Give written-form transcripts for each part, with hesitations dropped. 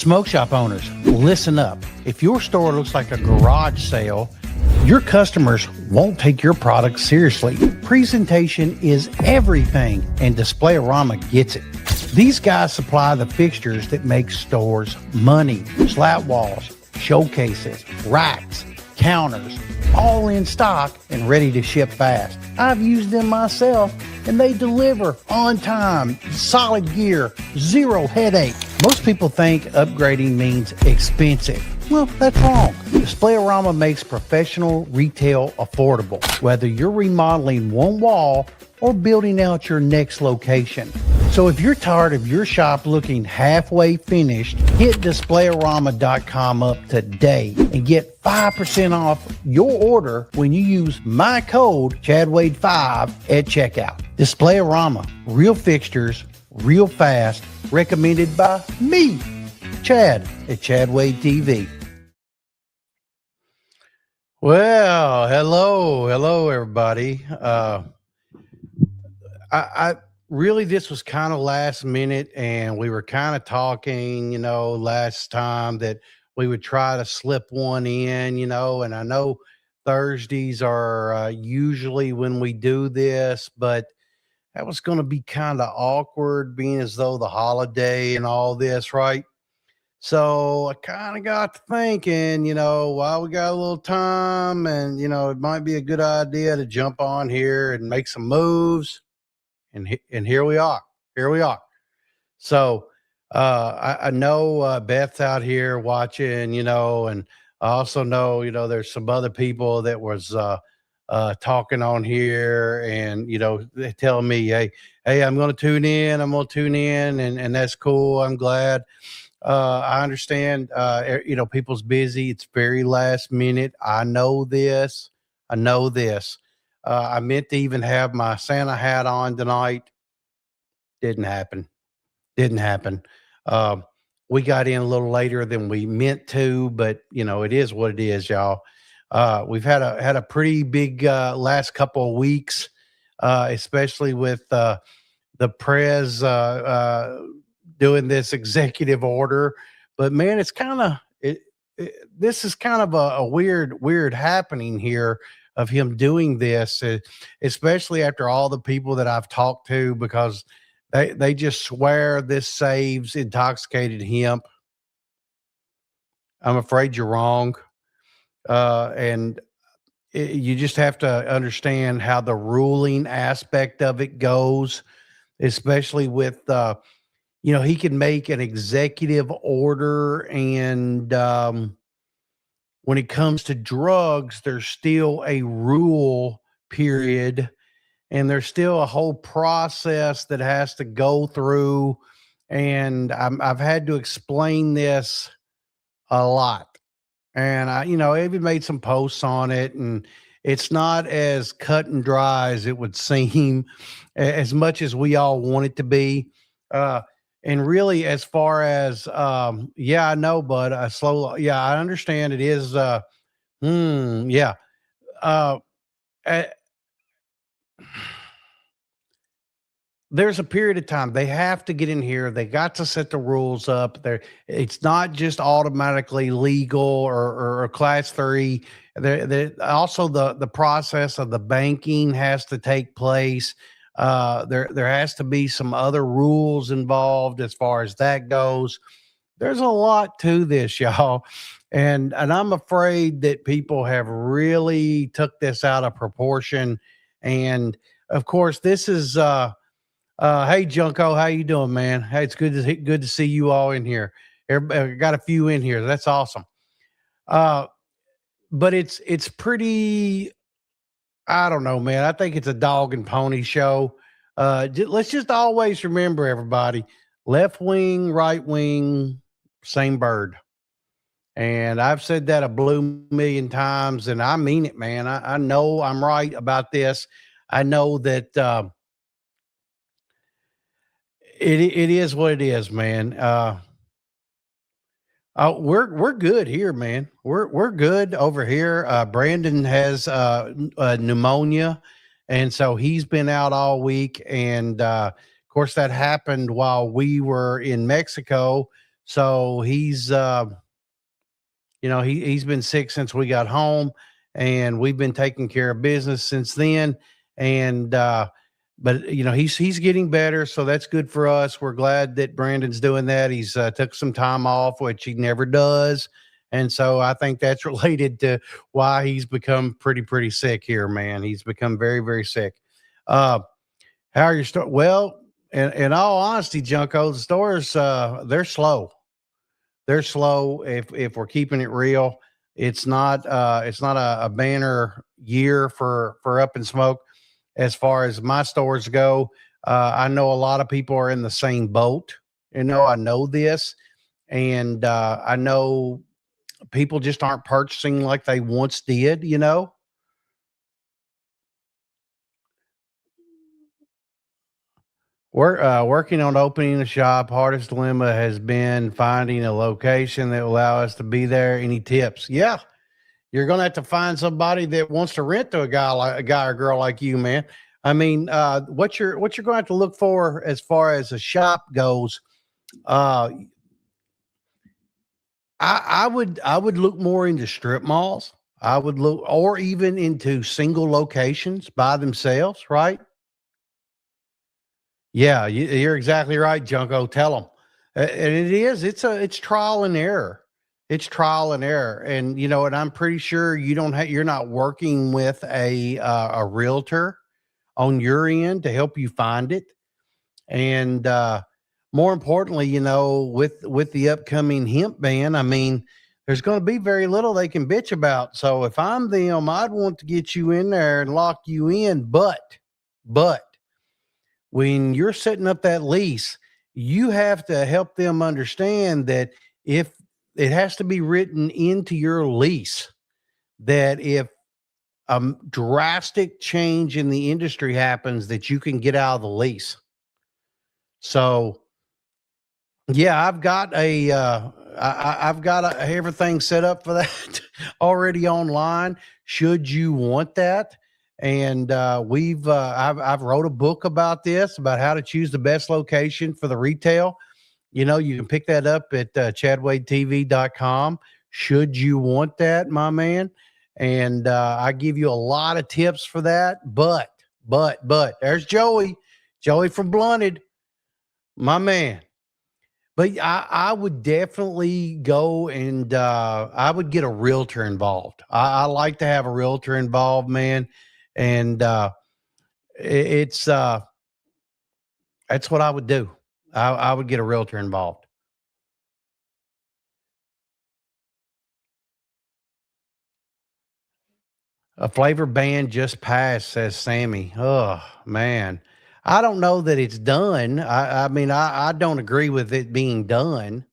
Smoke shop owners, listen up. If your store looks like a garage sale, your customers won't take your product seriously. Presentation is everything, and Display-O-Rama gets it. These guys supply the fixtures that make stores money. Slat walls, showcases, racks, counters, all in stock and ready to ship fast. I've used them myself, and they deliver on time, solid gear, zero headache. Most people think upgrading means expensive. Well, that's wrong. Display-O-Rama makes professional retail affordable, whether you're remodeling one wall or building out your next location. So if you're tired of your shop looking halfway finished, hit DisplayOrama.com up today and get 5% off your order when you use my code ChadWade5 at checkout. Display-O-Rama, real fixtures, real fast, recommended by me, Chad, at Chadwade TV. Well, hello, everybody. I really, this was kind of last minute, and we were kind of talking, last time that we would try to slip one in, and I know Thursdays are usually when we do this, but that was going to be kind of awkward being as though the holiday and all this, right? So I kind of got to thinking, while we got a little time and, it might be a good idea to jump on here and make some moves. And here we are. So I know Beth's out here watching, and I also know, there's some other people that was talking on here and, they're telling me, hey, I'm going to tune in. And that's cool. I'm glad. I understand, people's busy. It's very last minute. I know this. I meant to even have my Santa hat on tonight. Didn't happen. We got in a little later than we meant to, but it is what it is, y'all. We've had a pretty big last couple of weeks, especially with the Prez doing this executive order. But man, it's kind of this is kind of a weird happening here of him doing this, especially after all the people that I've talked to, because they just swear this saves intoxicated hemp. I'm afraid you're wrong. And you just have to understand how the ruling aspect of it goes, especially with, he can make an executive order, and when it comes to drugs, there's still a rule period, and there's still a whole process that has to go through. And I've had to explain this a lot. And I even made some posts on it, and it's not as cut and dry as it would seem, as much as we all want it to be. And really, as far as, I know, bud, I understand it is, yeah. Uh, uh, there's a period of time they have to get in here. They got to set the rules up there. It's not just automatically legal or class 3. Also the process of the banking has to take place. There has to be some other rules involved as far as that goes. There's a lot to this, y'all. And I'm afraid that people have really took this out of proportion. And of course, this is, hey Junko, how you doing, man? Hey, it's good to see you all in here. Everybody, got a few in here. That's awesome. But it's pretty, I don't know, man. I think it's a dog and pony show. Let's just always remember, everybody, left wing, right wing, same bird. And I've said that a blue million times, and I mean it, man. I know I'm right about this. I know that it is what it is, man. We're good here, man. We're good over here. Brandon has pneumonia, and so he's been out all week. And of course, that happened while we were in Mexico. So he's been sick since we got home, and we've been taking care of business since then. And but he's getting better, so that's good for us. We're glad that Brandon's doing that. He's took some time off, which he never does, and so I think that's related to why he's become pretty sick here, man. He's become very sick. Uh, how are your store? Well, in all honesty, Junko, the stores they're slow. They're slow. If we're keeping it real, it's not a banner year for Up and Smoke as far as my stores go. I know a lot of people are in the same boat. I know this, and I know people just aren't purchasing like they once did. We're working on opening a shop. Hardest dilemma has been finding a location that will allow us to be there. Any tips? Yeah, you're gonna have to find somebody that wants to rent to a guy or girl like you, man. I mean, what you're going to have to look for as far as a shop goes. Uh, I would look more into strip malls. I would look, or even into single locations by themselves, right? Yeah, you're exactly right, Junko. Tell them, and it's trial and error. It's trial and error, and I'm pretty sure you're not working with a realtor on your end to help you find it, and more importantly, with the upcoming hemp ban, I mean, there's going to be very little they can bitch about. So if I'm them, I'd want to get you in there and lock you in, but when you're setting up that lease, you have to help them understand that if it has to be written into your lease that if a drastic change in the industry happens, that you can get out of the lease. So yeah, I've got everything set up for that already online. Should you want that? And I've wrote a book about this, about how to choose the best location for the retail. You can pick that up at chadwadetv.com. Should you want that, my man? And I give you a lot of tips for that. But there's Joey from Blunted, my man. But I would definitely go and I would get a realtor involved. I like to have a realtor involved, man. And it's that's what I would do. I would get a realtor involved. A flavor ban just passed, says Sammy. Oh man. I don't know that it's done. I mean, I don't agree with it being done.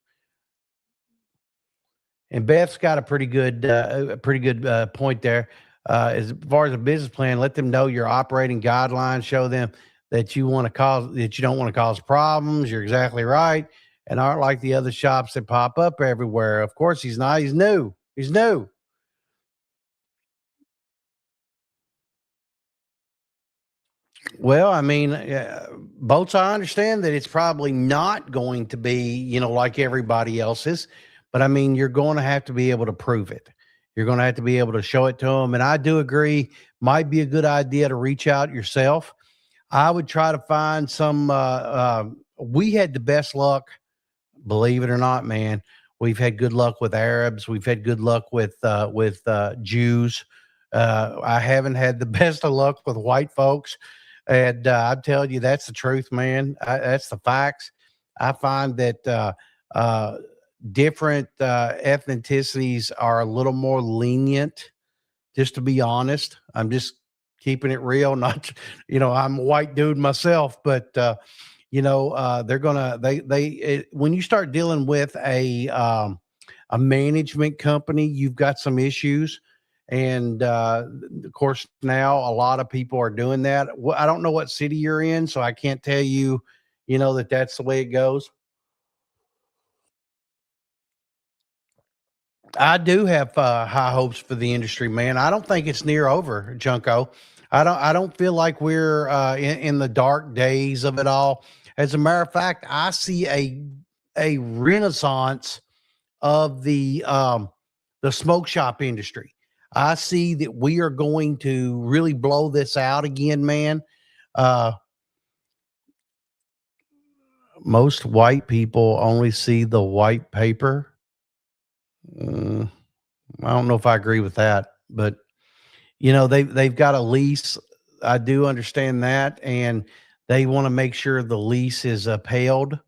And Beth's got a pretty good point there. As far as a business plan, let them know your operating guidelines. Show them that you don't want to cause problems. You're exactly right, and aren't like the other shops that pop up everywhere. Of course, he's not. He's new. He's new. Well, I mean, boats. I understand that it's probably not going to be, like everybody else's, but I mean, you're going to have to be able to prove it. You're going to have to be able to show it to them. And I do agree, might be a good idea to reach out yourself. I would try to find some. We had the best luck, believe it or not, man. We've had good luck with Arabs. We've had good luck with Jews. I haven't had the best of luck with white folks, and I tell you that's the truth, man. That's the facts. I find that different ethnicities are a little more lenient. Just to be honest, I'm just keeping it real. Not, I'm a white dude myself, but they're gonna when you start dealing with a management company, you've got some issues. And of course, now a lot of people are doing that. I don't know what city you're in, so I can't tell you, that that's the way it goes. I do have high hopes for the industry, man. I don't think it's near over, Junko. I don't feel like we're in the dark days of it all. As a matter of fact, I see a renaissance of the smoke shop industry. I see that we are going to really blow this out again, man. Uh, Most white people only see the white paper. Mm, I don't know if I agree with that, but they've got a lease. I do understand that, and they want to make sure the lease is upheld.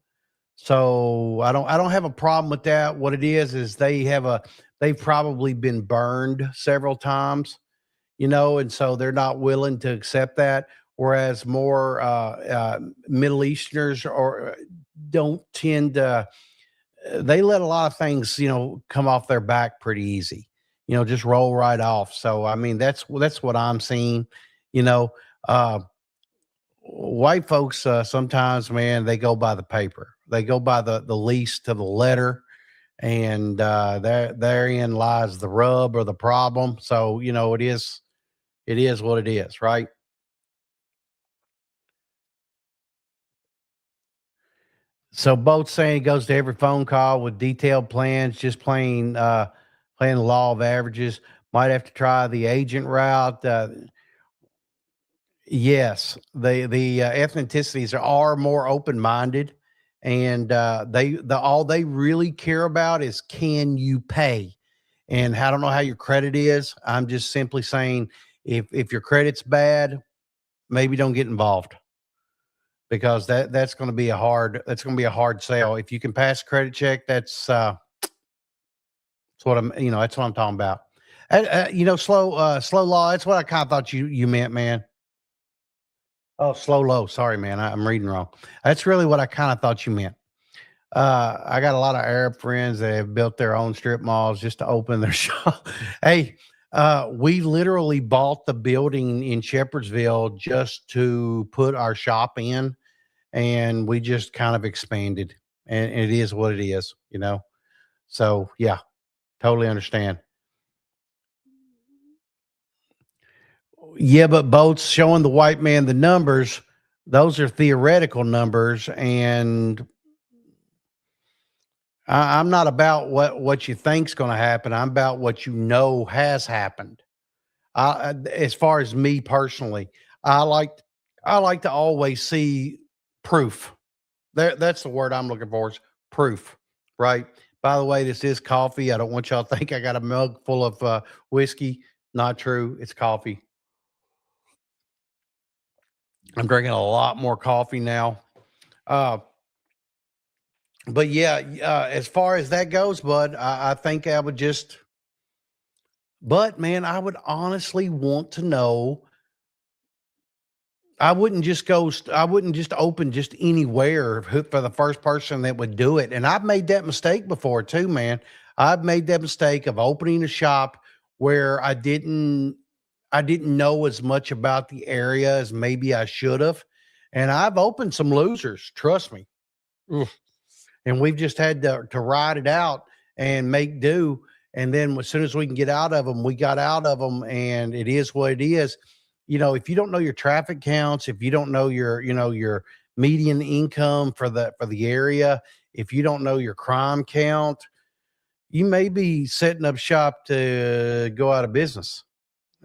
So I don't have a problem with that. What it is they've probably been burned several times, and so they're not willing to accept that. Whereas more Middle Easterners or don't tend to, they let a lot of things, come off their back pretty easy, just roll right off. So I mean, that's what I'm seeing, you know. Uh, White folks sometimes, man, they go by the paper, they go by the lease to the letter, and therein lies the rub or the problem. So it is what it is, right? So both saying it goes to every phone call with detailed plans, just playing the law of averages. Might have to try the agent route. Yes, the ethnicities are more open minded, and all they really care about is can you pay. And I don't know how your credit is. I'm just simply saying if your credit's bad, maybe don't get involved, because that's going to be a hard sale. If you can pass a credit check, that's what I'm talking about. Slow law. That's what I kind of thought you meant, man. Oh, slow low. Sorry, man. I'm reading wrong. That's really what I kind of thought you meant. I got a lot of Arab friends that have built their own strip malls just to open their shop. Hey, we literally bought the building in Shepherdsville just to put our shop in, and we just kind of expanded. And it is what it is. So yeah, totally understand. Yeah, but boats showing the white man the numbers, those are theoretical numbers, and I'm not about what you think's going to happen. I'm about what you know has happened. As far as me personally, I like I like to always see proof. That's the word I'm looking for, is proof, right? By the way, this is coffee. I don't want y'all to think I got a mug full of whiskey. Not true. It's coffee. I'm drinking a lot more coffee now. Uh, but yeah, as far as that goes, bud, I think I would just. But man, I would honestly want to know. I wouldn't just open just anywhere for the first person that would do it. And I've made that mistake before too, man. I've made that mistake of opening a shop where I didn't know as much about the area as maybe I should have. And I've opened some losers, trust me. Oof. And we've just had to ride it out and make do. And then as soon as we can get out of them, we got out of them, and it is what it is. If you don't know your traffic counts, if you don't know your median income for the area, if you don't know your crime count, you may be setting up shop to go out of business,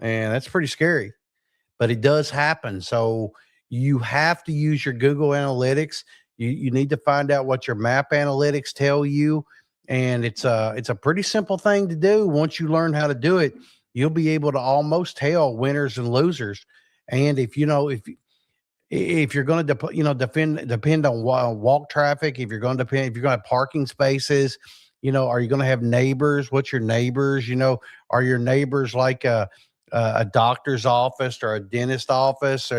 and that's pretty scary, but it does happen. So you have to use your Google Analytics. You need to find out what your map analytics tell you, and it's a pretty simple thing to do. Once you learn how to do it, you'll be able to almost tell winners and losers. And if you're going to depend on walk traffic, if you're going to have parking spaces, are you going to have neighbors? What's your neighbors? Are your neighbors like a doctor's office or a dentist office?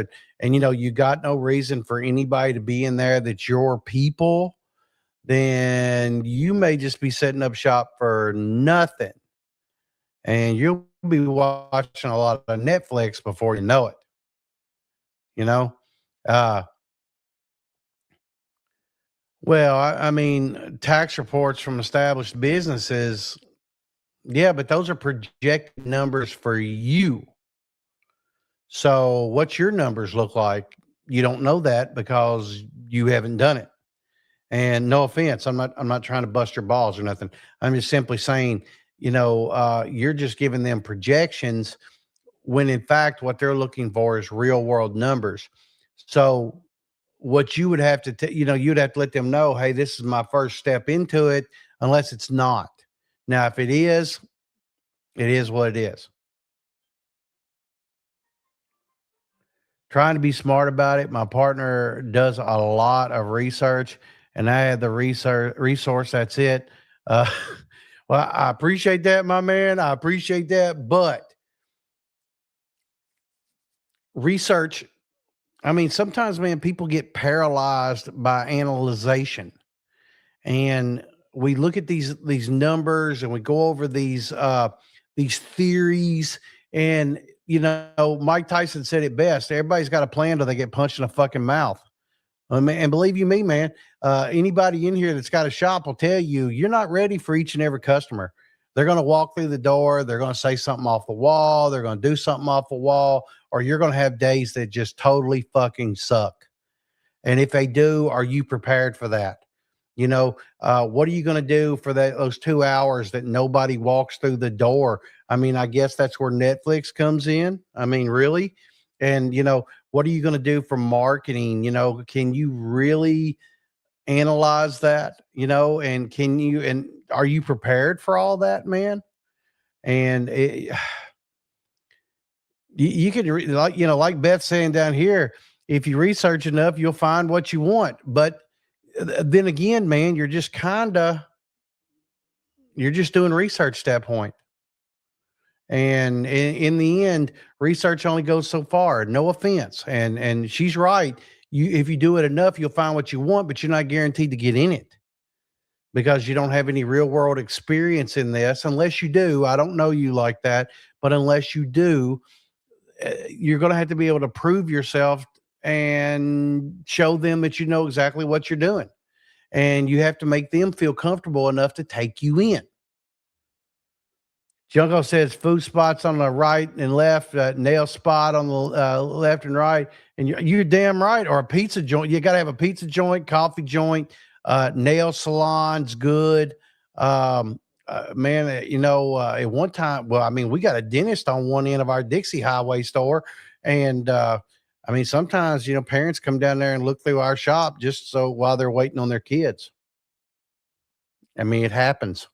And you got no reason for anybody to be in there that's your people, then you may just be setting up shop for nothing, and you'll be watching a lot of Netflix before you know it. You know, uh, well, I mean, tax reports from established businesses, yeah, but those are projected numbers for you. So, what's your numbers look like? You don't know that because you haven't done it. And no offense, I'm not trying to bust your balls or nothing. I'm just simply saying, you're just giving them projections when in fact what they're looking for is real world numbers. So what you would have to, you'd have to let them know, hey, this is my first step into it, unless it's not. Now, if it is what it is. Trying to be smart about it. My partner does a lot of research, and I have the resource. That's it. Uh, well, I appreciate that, my man. I appreciate that, but research. I mean, sometimes, man, people get paralyzed by analyzation, and we look at these numbers, and we go over these theories, and Mike Tyson said it best: everybody's got a plan till they get punched in the fucking mouth. And believe you me, man, anybody in here that's got a shop will tell you you're not ready for each and every customer. They're going to walk through the door. They're going to say something off the wall. They're going to do something off the wall, or you're going to have days that just totally fucking suck. And if they do, are you prepared for that? What are you going to do for those 2 hours that nobody walks through the door? I mean, I guess that's where Netflix comes in. I mean, really? And, what are you going to do for marketing? Can you really analyze that, and and are you prepared for all that, man? And you can, like Beth saying down here, if you research enough, you'll find what you want. But then again, man, you're just doing research at that point. And in the end, research only goes so far. No offense. And she's right. If you do it enough, you'll find what you want, but you're not guaranteed to get in it because you don't have any real world experience in this. Unless you do, I don't know you like that, but unless you do, you're going to have to be able to prove yourself and show them that you know exactly what you're doing. And you have to make them feel comfortable enough to take you in. Junko says food spots on the right and left, nail spot on the left and right. And you're damn right. Or a pizza joint. You got to have a pizza joint, coffee joint, nail salons, good. Man, at one time, well, I mean, we got a dentist on one end of our Dixie Highway store. And I mean, sometimes, parents come down there and look through our shop just so while they're waiting on their kids. I mean, it happens.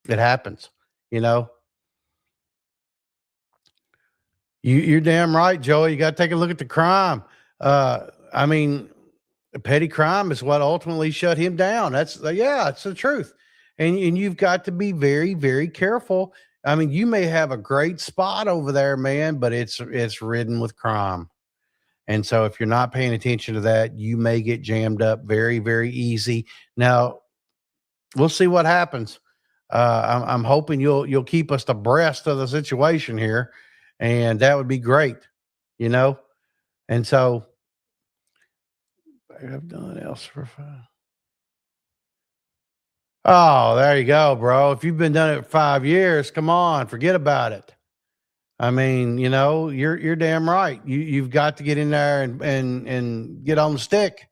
It happens, you know. You're damn right, Joey. You got to take a look at the crime. I mean, petty crime is what ultimately shut him down. Yeah, it's the truth. And you've got to be very, very careful. I mean, you may have a great spot over there, man, but it's ridden with crime. And so if you're not paying attention to that, you may get jammed up very, very easy. Now, we'll see what happens. I'm hoping you'll keep us abreast of the situation here, and that would be great, you know. And so I've done else for fun. Oh, there you go, bro. If you've been doing it for 5 years, come on, forget about it. I mean, you're damn right. You've got to get in there and get on the stick.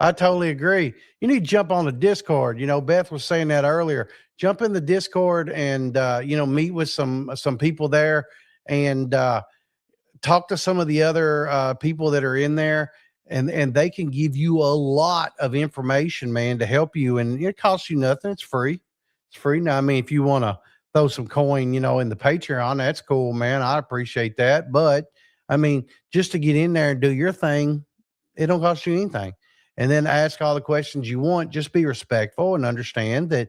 I totally agree. You need to jump on the Discord. Beth was saying that earlier. Jump in the Discord and meet with some people there and talk to some of the other people that are in there, and they can give you a lot of information, man, to help you. And it costs you nothing. It's free. It's free. Now, I mean, if you want to throw some coin, in the Patreon, that's cool, man. I appreciate that. But I mean, just to get in there and do your thing, it don't cost you anything. And then ask all the questions you want. Just be respectful and understand that,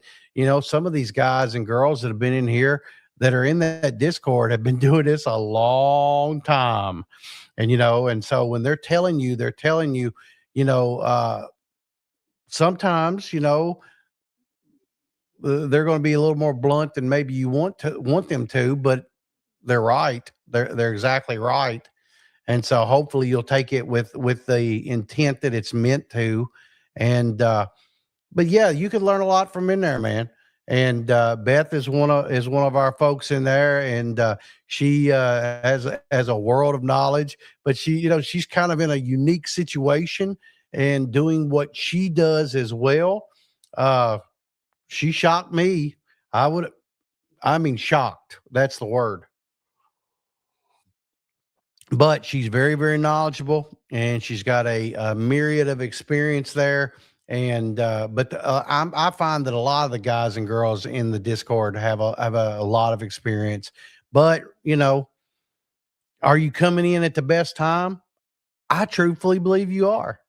some of these guys and girls that have been in here that are in that Discord have been doing this a long time. And so when they're telling you, sometimes, they're going to be a little more blunt than maybe you want them to, but they're right. They're exactly right. And so hopefully you'll take it with the intent that it's meant to. And but yeah, you can learn a lot from in there, man. And Beth is one of our folks in there, and she has a world of knowledge. But she's kind of in a unique situation, and doing what she does as well. Uh, she shocked me. I would, I mean, shocked. That's the word. But she's very, very knowledgeable, and she's got a myriad of experience there. And I find that a lot of the guys and girls in the Discord have a lot of experience. But are you coming in at the best time? I truthfully believe you are.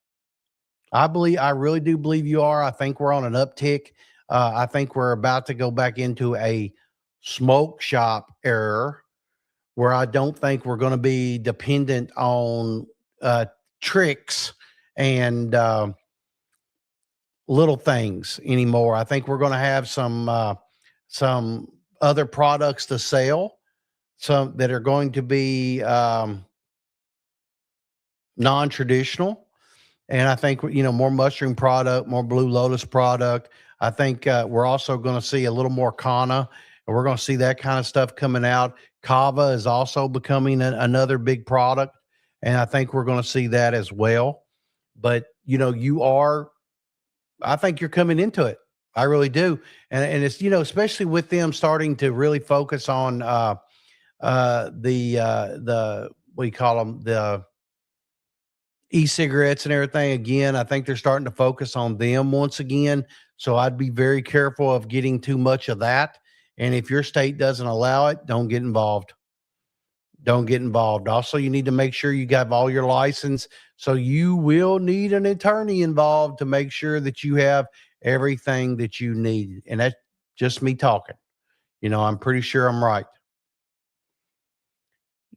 I really do believe you are. I think we're on an uptick. I think we're about to go back into a smoke shop era where I don't think we're going to be dependent on uh, tricks and little things anymore. I think we're going to have some other products to sell, some that are going to be non-traditional. And I think, more mushroom product, more blue lotus product. I think we're also going to see a little more Kana, and we're going to see that kind of stuff coming out. Kava is also becoming another big product, and I think we're going to see that as well. But I think you're coming into it. I really do, and it's especially with them starting to really focus on the what do you call them, the e-cigarettes and everything again. I think they're starting to focus on them once again. So I'd be very careful of getting too much of that. And if your state doesn't allow it, don't get involved. Don't get involved. Also, you need to make sure you got all your license. So you will need an attorney involved to make sure that you have everything that you need. And that's just me talking. I'm pretty sure I'm right.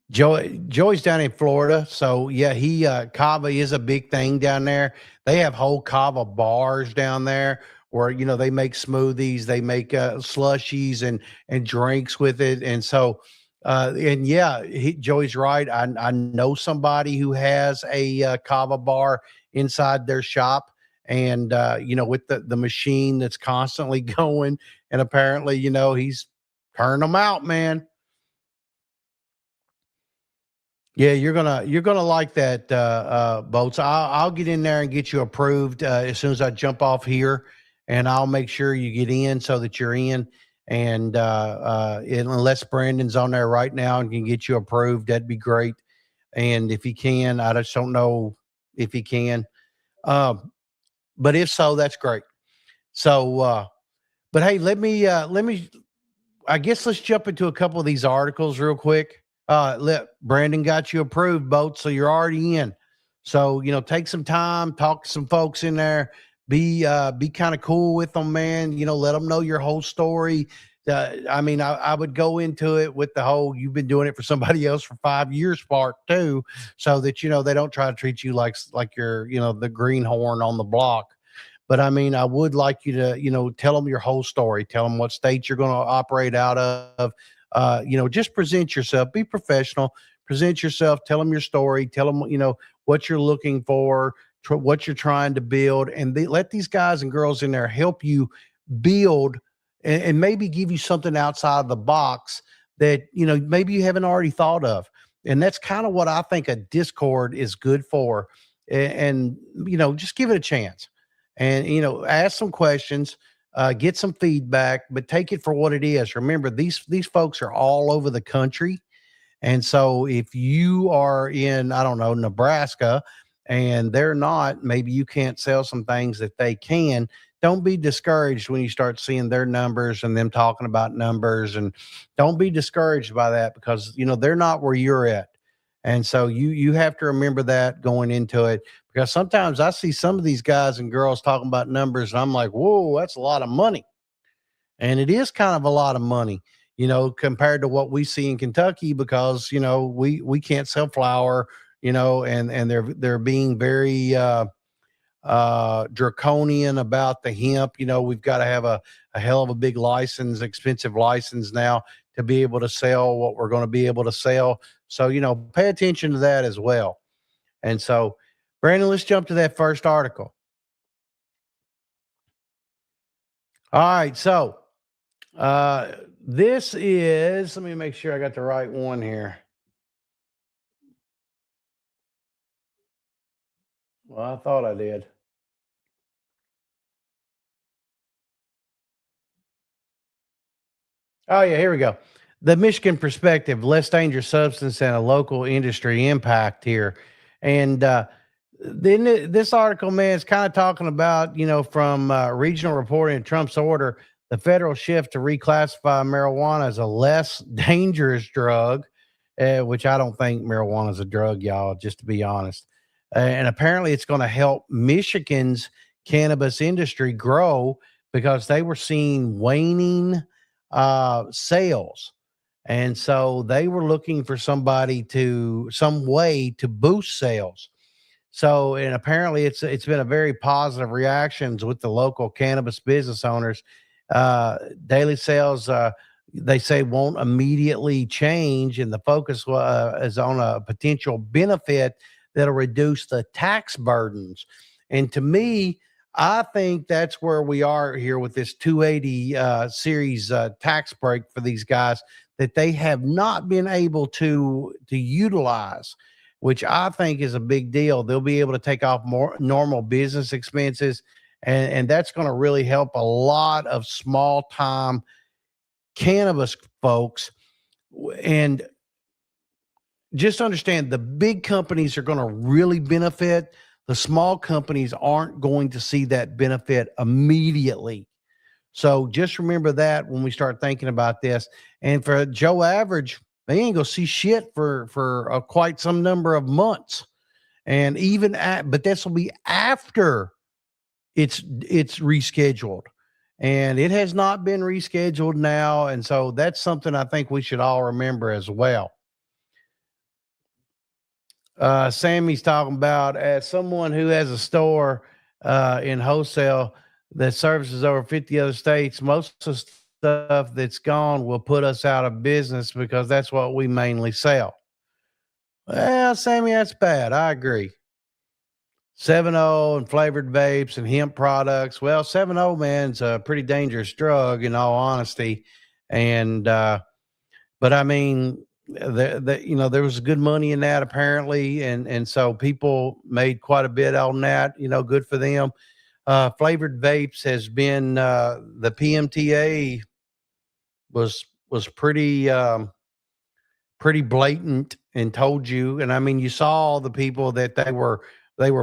Joey's down in Florida, so yeah, he kava is a big thing down there. They have whole kava bars down there where they make smoothies, they make slushies and drinks with it, and so and yeah, Joey's right. I know somebody who has a kava bar inside their shop, and with the machine that's constantly going, and apparently he's turning them out, man. Yeah, you're gonna like that, boats. I'll get in there and get you approved as soon as I jump off here, and I'll make sure you get in so that you're in. And unless Brandon's on there right now and can get you approved, that'd be great. And if he can, I just don't know if he can. Um, but if so, that's great. So, but hey, let me I guess let's jump into a couple of these articles real quick. Let Brandon got you approved, boat, so you're already in. So take some time, talk to some folks in there, be kind of cool with them, man. Let them know your whole story. I mean, I would go into it with the whole you've been doing it for somebody else for 5 years part too, so that they don't try to treat you like you're the greenhorn on the block. But I mean, I would like you to, tell them your whole story. Tell them what state you're going to operate out of. Just present yourself. Be professional. Present yourself. Tell them your story. Tell them, what you're looking for, what you're trying to build, and let these guys and girls in there help you build and maybe give you something outside of the box that maybe you haven't already thought of. And that's kind of what I think a Discord is good for. And just give it a chance and ask some questions, get some feedback, but take it for what it is. Remember, these folks are all over the country, and so if you are in, I don't know, Nebraska, and they're not, maybe you can't sell some things that they can. Don't be discouraged when you start seeing their numbers and them talking about numbers, and don't be discouraged by that because they're not where you're at. And so you have to remember that going into it, because sometimes I see some of these guys and girls talking about numbers and I'm like, whoa, that's a lot of money. And it is kind of a lot of money, compared to what we see in Kentucky, because we can't sell flour, and they're being very draconian about the hemp. We've got to have a hell of a big license, expensive license now to be able to sell what we're going to be able to sell. So pay attention to that as well. And so, Brandon, let's jump to that first article. All right, so this is, let me make sure I got the right one here. Well, I thought I did. Oh, yeah, here we go. The Michigan perspective, less dangerous substance and a local industry impact here. And then this article, man, is kind of talking about, from regional reporting and Trump's order, the federal shift to reclassify marijuana as a less dangerous drug, which I don't think marijuana is a drug, y'all, just to be honest. And apparently it's going to help Michigan's cannabis industry grow because they were seeing waning sales. And so they were looking for some way to boost sales. So, and apparently it's been a very positive reactions with the local cannabis business owners. Daily sales, they say, won't immediately change, and the focus is on a potential benefit that'll reduce the tax burdens. And to me, I think that's where we are here with this 280 series tax break for these guys that they have not been able to utilize, which I think is a big deal. They'll be able to take off more normal business expenses, and that's going to really help a lot of small time cannabis folks. And just understand the big companies are going to really benefit. The small companies aren't going to see that benefit immediately. So just remember that when we start thinking about this. And for Joe Average, they ain't gonna see shit for quite some number of months. And but this will be after it's rescheduled, and it has not been rescheduled now. And so that's something I think we should all remember as well. Sammy's talking about, as someone who has a store in wholesale that services over 50 other states, most of the stuff that's gone will put us out of business because that's what we mainly sell. Well, Sammy, that's bad. I agree. 7-O and flavored vapes and hemp products. Well, 7-O, man's a pretty dangerous drug, in all honesty. And but I mean, there was good money in that apparently, and so people made quite a bit on that. Good for them. Flavored vapes has been the PMTA was pretty blatant and told you. And I mean, you saw all the people that they were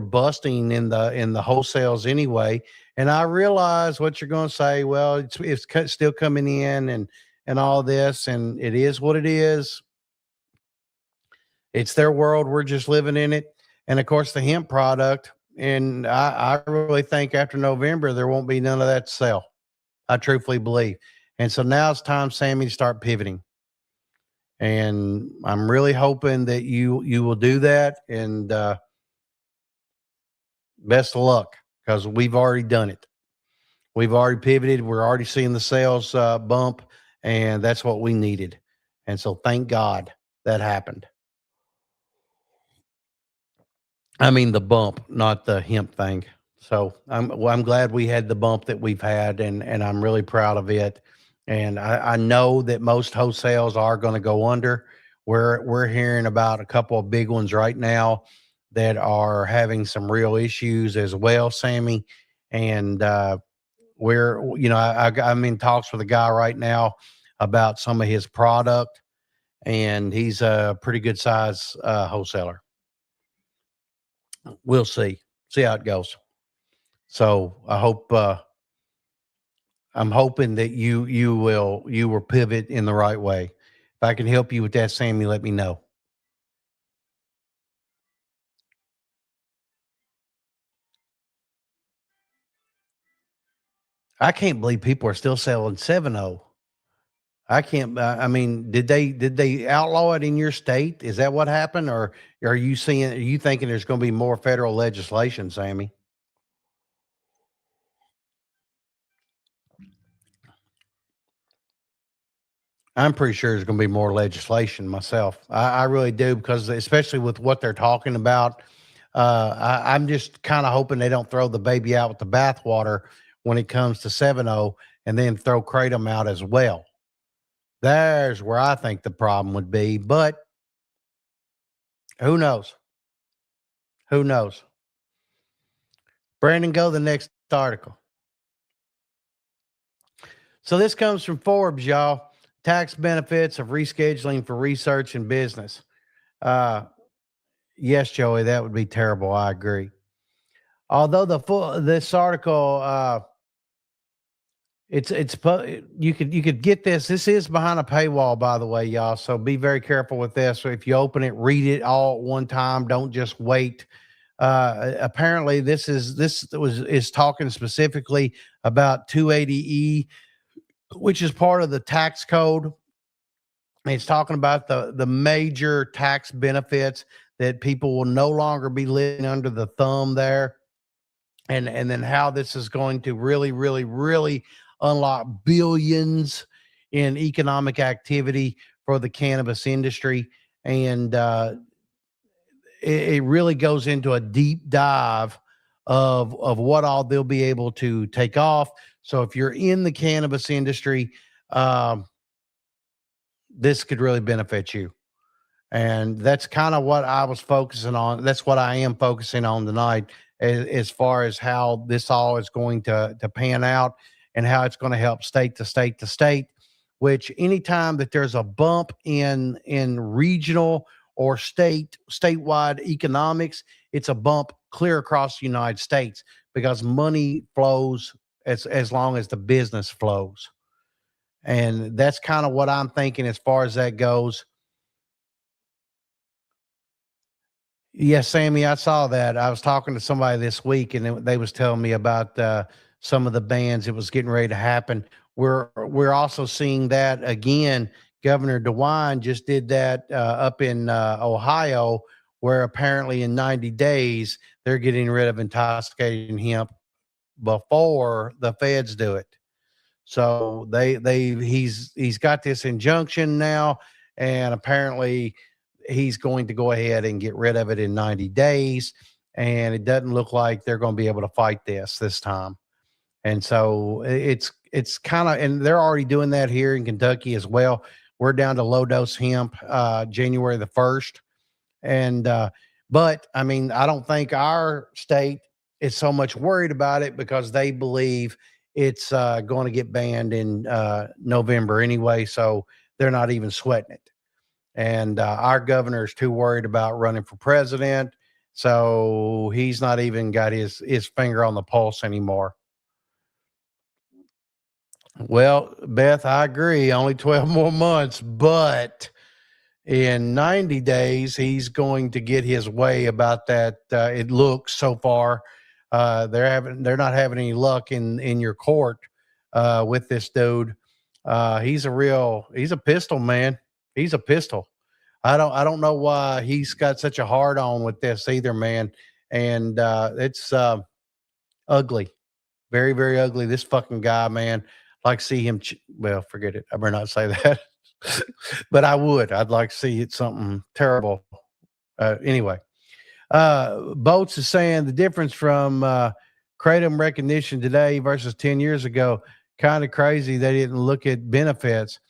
busting in the wholesales anyway. And I realize what you're going to say. Well, it's still coming in and all this, and it is what it is. It's their world. We're just living in it. And of course, the hemp product. And I really think after November, there won't be none of that to sell. I truthfully believe. And so now it's time, Sammy, to start pivoting. And I'm really hoping that you will do that. And best of luck, because we've already done it. We've already pivoted. We're already seeing the sales bump, and that's what we needed. And so thank God that happened. I mean the bump, not the hemp thing. So I'm glad we had the bump that we've had, and I'm really proud of it. And I know that most wholesales are going to go under. We're hearing about a couple of big ones right now that are having some real issues as well, Sammy. And I'm in talks with a guy right now about some of his product, and he's a pretty good size wholesaler. We'll see how it goes. So I'm hoping that you will pivot in the right way. If I can help you with that, Sammy, let me know. I can't believe people are still selling 7-O. I can't. I mean, did they outlaw it in your state? Is that what happened, or are you thinking there's going to be more federal legislation, Sammy? I'm pretty sure there's going to be more legislation myself. I really do, because especially with what they're talking about, I'm just kind of hoping they don't throw the baby out with the bathwater when it comes to 7-O, and then throw kratom out as well. There's where I think the problem would be, but who knows? Who knows? Brandon, go to the next article. So this comes from Forbes, y'all. Tax benefits of rescheduling for research and business. Uh, yes, Joey, that would be terrible. I agree. Although this article, you could get this. This is behind a paywall, by the way, y'all. So be very careful with this. So if you open it, read it all at one time. Don't just wait. Apparently, this is talking specifically about 280E, which is part of the tax code. It's talking about the major tax benefits that people will no longer be living under the thumb there, and then how this is going to really, really, really unlock billions in economic activity for the cannabis industry. And it really goes into a deep dive of what all they'll be able to take off. So if you're in the cannabis industry, um, this could really benefit you. And that's kind of what I was focusing on. That's what I am focusing on tonight, as far as how this all is going to pan out and how it's going to help state to state to state. Which anytime that there's a bump in regional or statewide economics, it's a bump clear across the United States because money flows as long as the business flows. And that's kind of what I'm thinking as far as that goes. Yes, Sammy, I saw that. I was talking to somebody this week, and they was telling me about some of the bans that was getting ready to happen. We're also seeing that again. Governor DeWine just did that up in Ohio, where apparently in 90 days they're getting rid of intoxicating hemp before the feds do it. So he's got this injunction now, and apparently he's going to go ahead and get rid of it in 90 days. And it doesn't look like they're going to be able to fight this time. And so it's kind of, and they're already doing that here in Kentucky as well. We're down to low dose hemp January the 1st. And but I mean, I don't think our state is so much worried about it because they believe it's going to get banned in November anyway. So they're not even sweating it. And our governor is too worried about running for president. So he's not even got his finger on the pulse anymore. Well, Beth, I agree. Only 12 more months, but in 90 days, he's going to get his way about that. It looks so far. They're not having any luck in your court with this dude. He's a pistol man. He's a pistol. I don't know why he's got such a hard on with this either, man. And it's ugly, very, very ugly. This fucking guy, man. Like see him. Well, forget it. I better not say that. But I would. I'd like to see it something terrible. Anyway, Boats is saying the difference from kratom recognition today versus 10 years ago. Kind of crazy. They didn't look at benefits.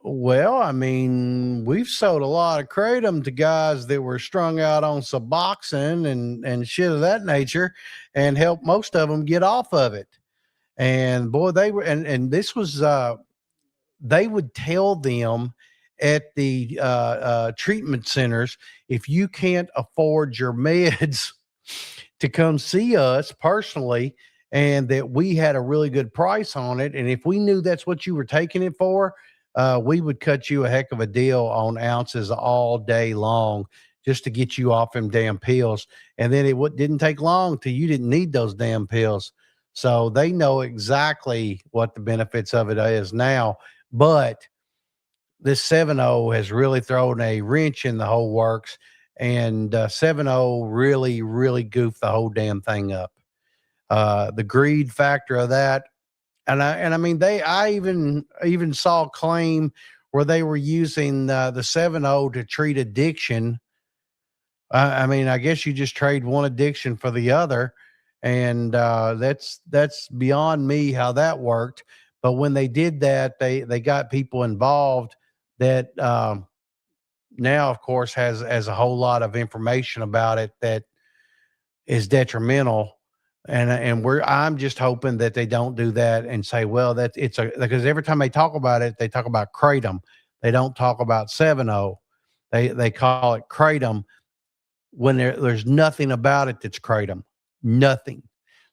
Well, I mean, we've sold a lot of kratom to guys that were strung out on Suboxone and shit of that nature, and helped most of them get off of it. And boy, they were, and this was they would tell them at the treatment centers, if you can't afford your meds, to come see us personally, and that we had a really good price on it. And if we knew that's what you were taking it for, we would cut you a heck of a deal on ounces all day long just to get you off them damn pills. And then didn't take long till you didn't need those damn pills. So they know exactly what the benefits of it is now. But this 7.0 has really thrown a wrench in the whole works, and 7.0 really, really goofed the whole damn thing up. The greed factor of that, and I mean I even saw a claim where they were using the 7.0 to treat addiction. I mean, I guess you just trade one addiction for the other, and that's beyond me how that worked. But when they did that, they got people involved that now, of course, has a whole lot of information about it that is detrimental. And I'm just hoping that they don't do that and say, well, that it's a because every time they talk about it, they talk about kratom. They don't talk about 7-0. They call it kratom when there's nothing about it that's kratom. Nothing.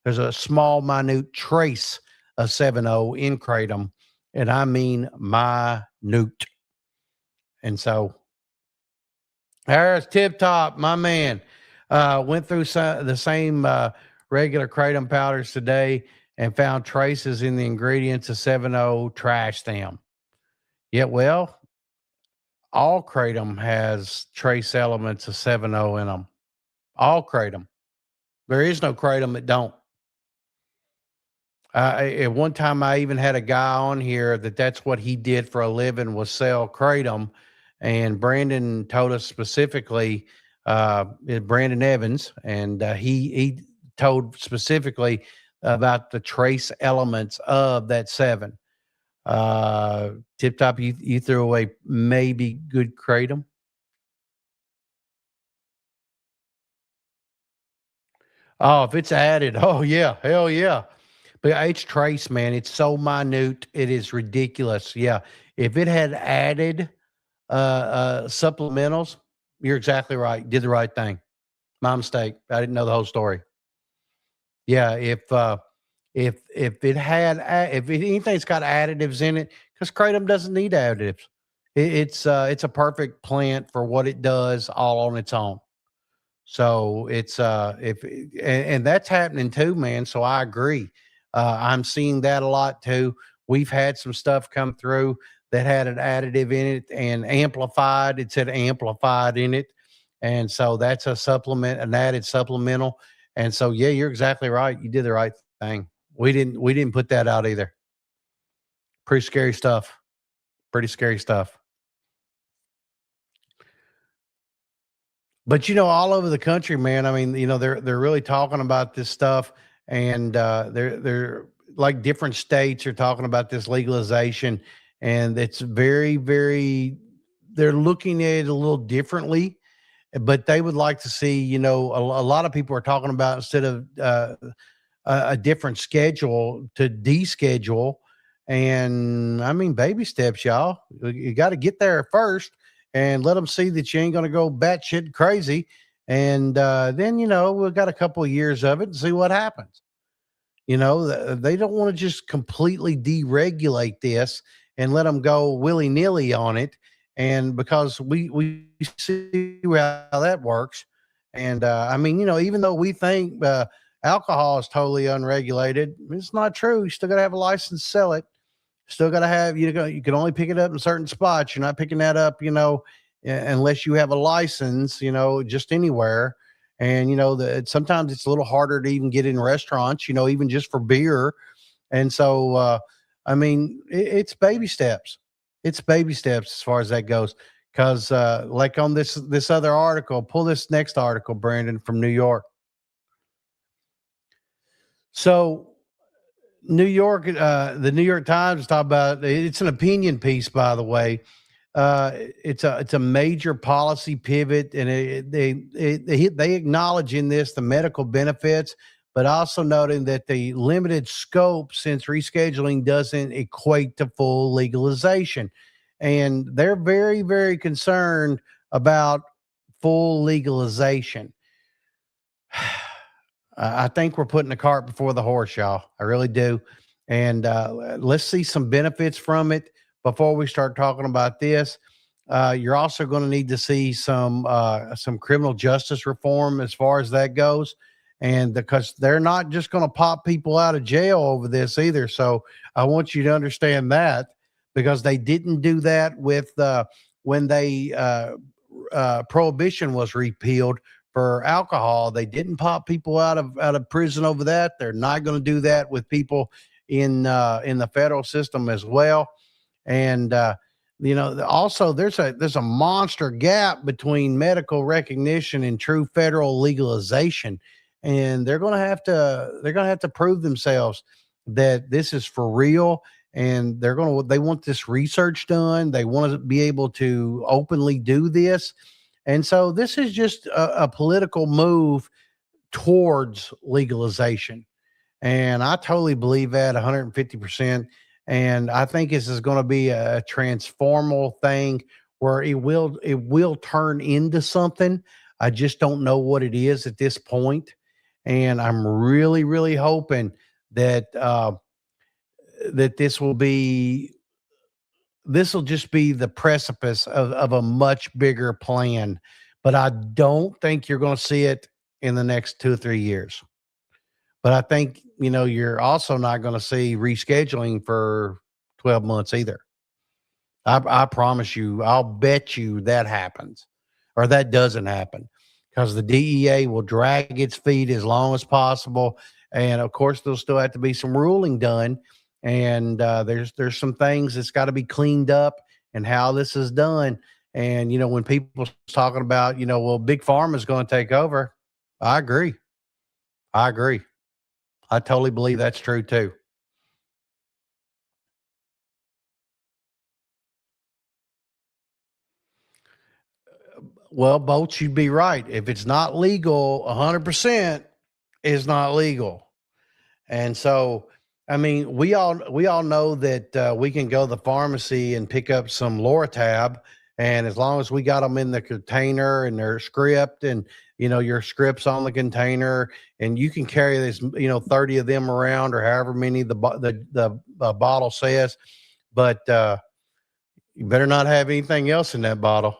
There's a small, minute trace of 7-0 in kratom, and I mean minute. And so there's Tip Top, my man. Went through the same regular kratom powders today and found traces in the ingredients of 7-0. Trash them. Yeah, well, all kratom has trace elements of 7-0 in them. All kratom. There is no kratom that don't. At one time, I even had a guy on here that's what he did for a living was sell kratom, and Brandon told us specifically, Brandon Evans, and he told specifically about the trace elements of that seven. Tip Top, you threw away maybe good kratom. Oh, if it's added, oh yeah, hell yeah. But it's trace, man. It's so minute, it is ridiculous. Yeah, if it had added supplementals, you're exactly right. Did the right thing. My mistake. I didn't know the whole story. Yeah, if it had if anything's got additives in it, because kratom doesn't need additives. It's a perfect plant for what it does all on its own. So it's if and that's happening too, man. So I agree. I'm seeing that a lot too. We've had some stuff come through that had an additive in it and amplified. It said amplified in it. And so that's a supplement, an added supplemental. And so yeah, you're exactly right. You did the right thing. We didn't put that out either. Pretty scary stuff. Pretty scary stuff. But, all over the country, man, I mean, they're really talking about this stuff, and, they're like different states are talking about this legalization, and it's very, very they're looking at it a little differently, but they would like to see, a lot of people are talking about instead of, a different schedule to deschedule. And I mean, baby steps, y'all. You got to get there first and let them see that you ain't going to go batshit crazy. And then, we've got a couple of years of it and see what happens. They don't want to just completely deregulate this and let them go willy nilly on it. And because we see how that works. And I mean, even though we think alcohol is totally unregulated, it's not true. You still got to have a license to sell it. Still got to have you can only pick it up in certain spots. You're not picking that up, unless you have a license, just anywhere. And sometimes it's a little harder to even get in restaurants, even just for beer. And so, I mean, it's baby steps. It's baby steps as far as that goes. Because, like on this other article, pull this next article, Brandon, from New York. So the New York Times talk about it's an opinion piece, by the way. It's a major policy pivot, and they acknowledge in this the medical benefits, but also noting that the limited scope since rescheduling doesn't equate to full legalization, and they're very very concerned about full legalization. I think we're putting the cart before the horse, y'all. I really do. And let's see some benefits from it before we start talking about this. You're also going to need to see some criminal justice reform as far as that goes, and because they're not just going to pop people out of jail over this either. So I want you to understand that because they didn't do that with when they prohibition was repealed for alcohol. They didn't pop people out of prison over that. They're not going to do that with people in the federal system as well. And also there's a monster gap between medical recognition and true federal legalization, and they're going to have to prove themselves that this is for real. And they want this research done. They want to be able to openly do this, and so this is just a political move towards legalization. And I totally believe that 150%. And I think this is going to be a transformal thing where it will turn into something. I just don't know what it is at this point. And I'm really, really hoping that that this will just be the precipice of a much bigger plan. But I don't think you're going to see it in the next 2 or 3 years. But I think, you're also not going to see rescheduling for 12 months either. I promise you, I'll bet you that happens or that doesn't happen because the DEA will drag its feet as long as possible. And of course, there'll still have to be some ruling done. And there's some things that's got to be cleaned up and how this is done. And, when people talking about, well, big pharma is going to take over, I agree. I agree. I totally believe that's true too. Well, both you'd be right. If it's not legal, 100% is not legal. And so, I mean, we all know that we can go to the pharmacy and pick up some Loratab, and as long as we got them in the container and their script, and your scripts on the container, and you can carry this, 30 of them around or however many the bottle says, but you better not have anything else in that bottle.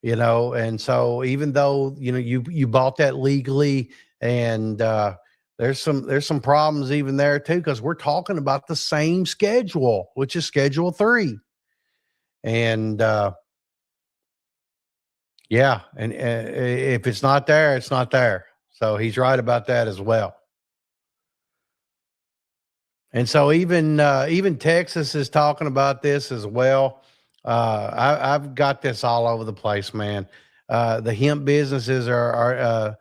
And so even though you bought that legally, and there's some problems even there too, because we're talking about the same schedule, which is Schedule 3. And yeah, and if it's not there, it's not there. So he's right about that as well. And so even Texas is talking about this as well. I've got this all over the place, man. The hemp businesses are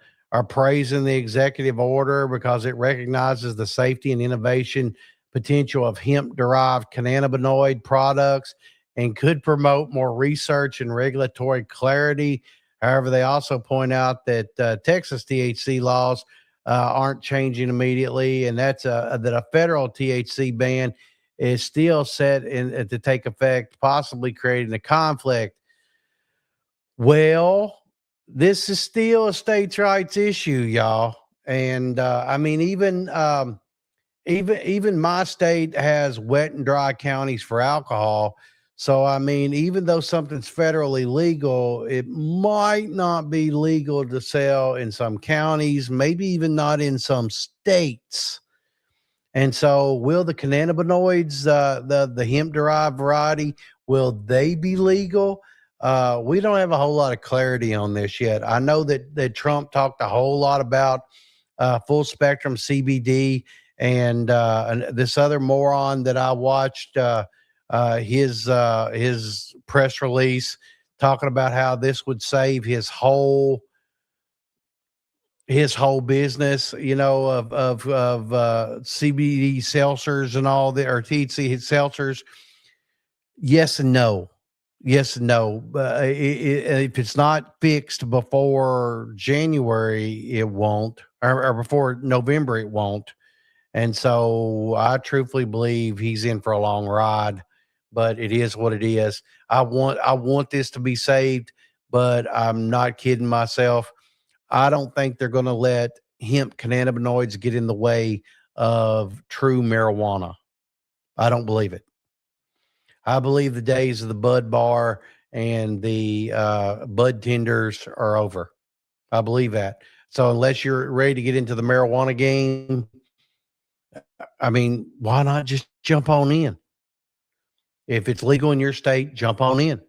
praising the executive order because it recognizes the safety and innovation potential of hemp derived cannabinoid products and could promote more research and regulatory clarity. However, they also point out that Texas THC laws aren't changing immediately, and that a federal THC ban is still set to take effect, possibly creating a conflict. Well, this is still a states' rights issue, y'all, and I mean, even my state has wet and dry counties for alcohol. So I mean, even though something's federally legal, it might not be legal to sell in some counties, maybe even not in some states. And so, will the cannabinoids, the hemp derived variety, will they be legal? We don't have a whole lot of clarity on this yet. I know that Trump talked a whole lot about full spectrum CBD, and this other moron that I watched his press release talking about how this would save his whole business, of CBD seltzers and all the or THC seltzers. Yes and no. Yes and no. If it's not fixed before January, it won't, or before November, it won't. And so I truthfully believe he's in for a long ride, but it is what it is. I want this to be saved, but I'm not kidding myself. I don't think they're going to let hemp cannabinoids get in the way of true marijuana. I don't believe it. I believe the days of the bud bar and the bud tenders are over. I believe that. So unless you're ready to get into the marijuana game, I mean, why not just jump on in? If it's legal in your state, jump on in.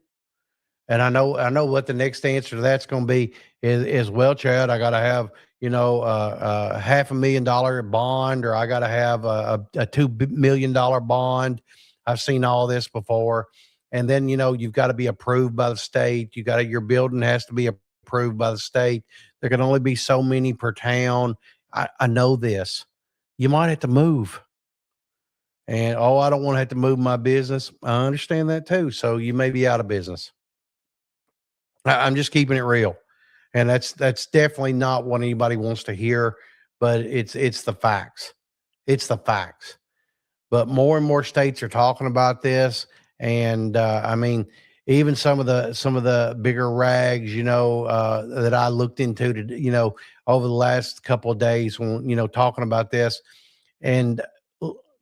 And I know what the next answer to that's going to be is well, Chad, I got to have $500,000 bond, or I got to have a $2 million bond. I've seen all this before, and then you've got to be approved by the state. Your building has to be approved by the state. There can only be so many per town. I know this. You might have to move. And I don't want to have to move my business. I understand that too. So you may be out of business. I'm just keeping it real. And that's definitely not what anybody wants to hear, but it's the facts. It's the facts. But more and more states are talking about this, and I mean, even some of the bigger rags, that I looked into to, over the last couple of days when talking about this, and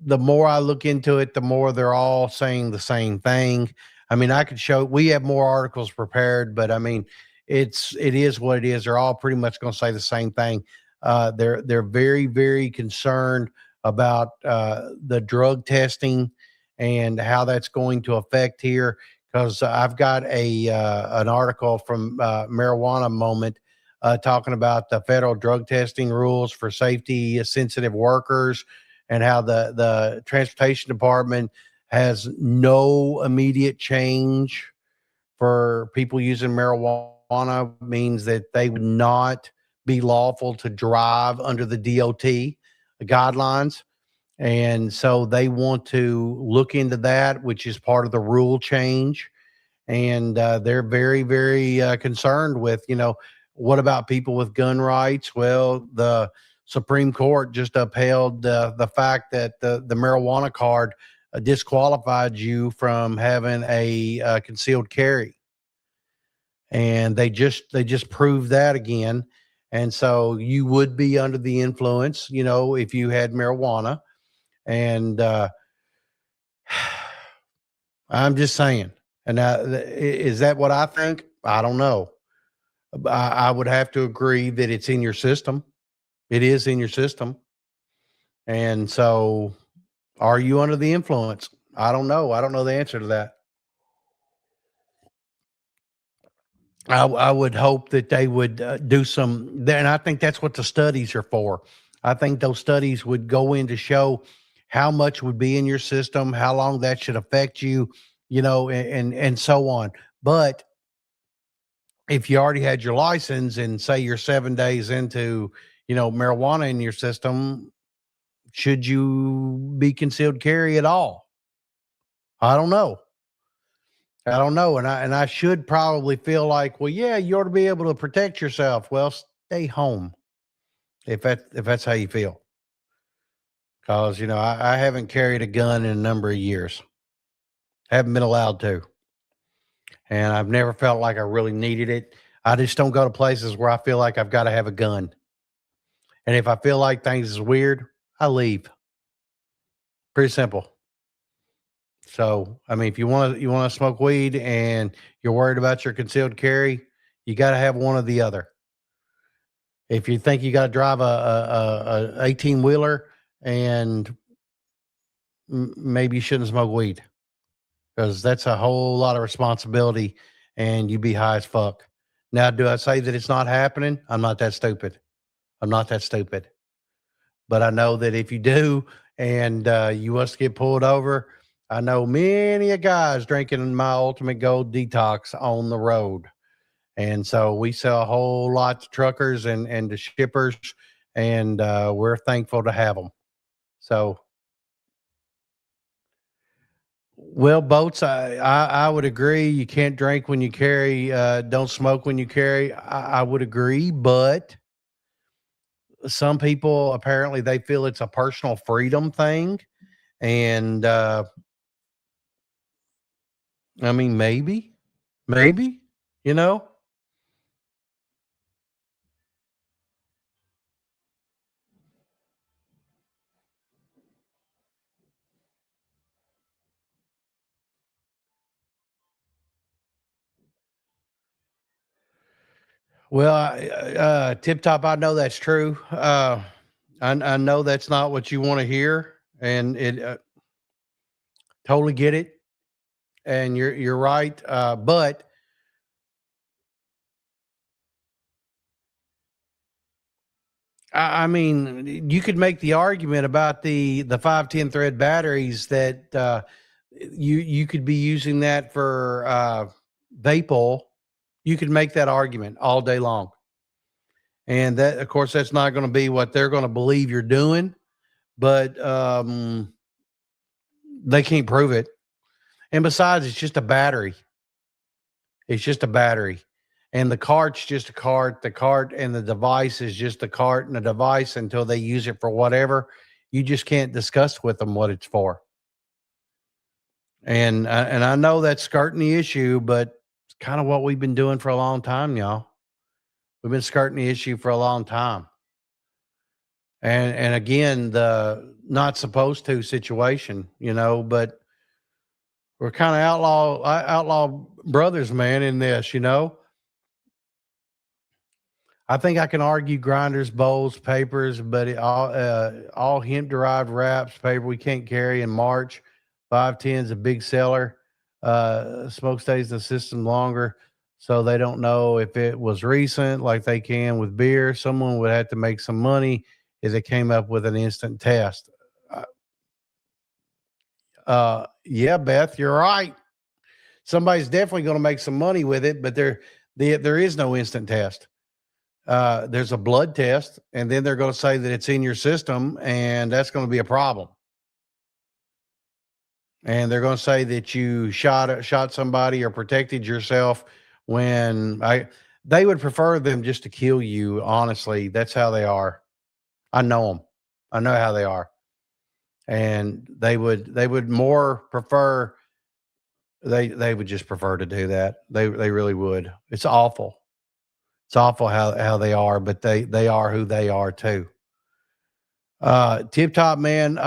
the more I look into it, the more they're all saying the same thing. I mean, I could show we have more articles prepared, but I mean, it is what it is. They're all pretty much going to say the same thing. They're very very concerned about the drug testing and how that's going to affect here. Because I've got an article from Marijuana Moment talking about the federal drug testing rules for safety sensitive workers and how the transportation department has no immediate change for people using marijuana, means that they would not be lawful to drive under the DOT guidelines. And so they want to look into that, which is part of the rule change. And they're very, very concerned with, what about people with gun rights? Well, the Supreme Court just upheld the fact that the marijuana card disqualified you from having a concealed carry, and they just proved that again. And so you would be under the influence, if you had marijuana. And I'm just saying. And is that what I think? I don't know. I would have to agree that it's in your system. It is in your system. And so, are you under the influence? I don't know. I don't know the answer to that. I would hope that they would do some, and I think that's what the studies are for. I think those studies would go in to show how much would be in your system, how long that should affect you, and so on. But if you already had your license and say you're 7 days into, marijuana in your system, should you be concealed carry at all? I don't know. I don't know. And I should probably feel like, well, yeah, you ought to be able to protect yourself. Well, stay home if that's how you feel. Because, I haven't carried a gun in a number of years. Haven't been allowed to. And I've never felt like I really needed it. I just don't go to places where I feel like I've got to have a gun. And if I feel like things is weird, I leave. Pretty simple. So, I mean, if you want to smoke weed and you're worried about your concealed carry, you got to have one or the other. If you think you got to drive a 18 wheeler, and maybe you shouldn't smoke weed, because that's a whole lot of responsibility, and you be high as fuck. Now, do I say that it's not happening? I'm not that stupid. I'm not that stupid. But I know that if you do, and you must get pulled over, I know many a guys drinking my Ultimate Gold Detox on the road. And so we sell a whole lot to truckers and to shippers, and we're thankful to have them. So, well, boats, I would agree. You can't drink when you carry, don't smoke when you carry. I would agree, but some people apparently they feel it's a personal freedom thing. And I mean, maybe, you know. Well, Tip Top, I know that's true. I know that's not what you want to hear, and it totally get it, and you're right. But I mean, you could make the argument about the 510 thread batteries that you could be using that for vape oil. You could make that argument all day long, and that, of course, that's not going to be what they're going to believe you're doing. But they can't prove it. And besides, it's just a battery. It's just a battery. and the cart's just a cart. The cart and the device is just a cart and a device until they use it for whatever. You just can't discuss with them what it's for. And I know that's skirting the issue, but it's kind of what we've been doing for a long time, y'all. We've been skirting the issue for a long time. And again, the not supposed to situation, but we're kind of outlaw brothers, man, in this, I think I can argue grinders, bowls, papers, but all hemp derived wraps, paper we can't carry in March. 510 is a big seller. Smoke stays in the system longer, so they don't know if it was recent, like they can with beer. Someone would have to make some money if they came up with an instant test. Uh, yeah, Beth, you're right. Somebody's definitely going to make some money with it, but there is no instant test. There's a blood test, and then they're going to say that it's in your system, and that's going to be a problem. And they're going to say that you shot somebody or protected yourself when they would prefer them just to kill you. Honestly, that's how they are. I know them. I know how they are, and they would more prefer. They would just prefer to do that. They really would. It's awful. It's awful how they are, but they are who they are too. Tip top man.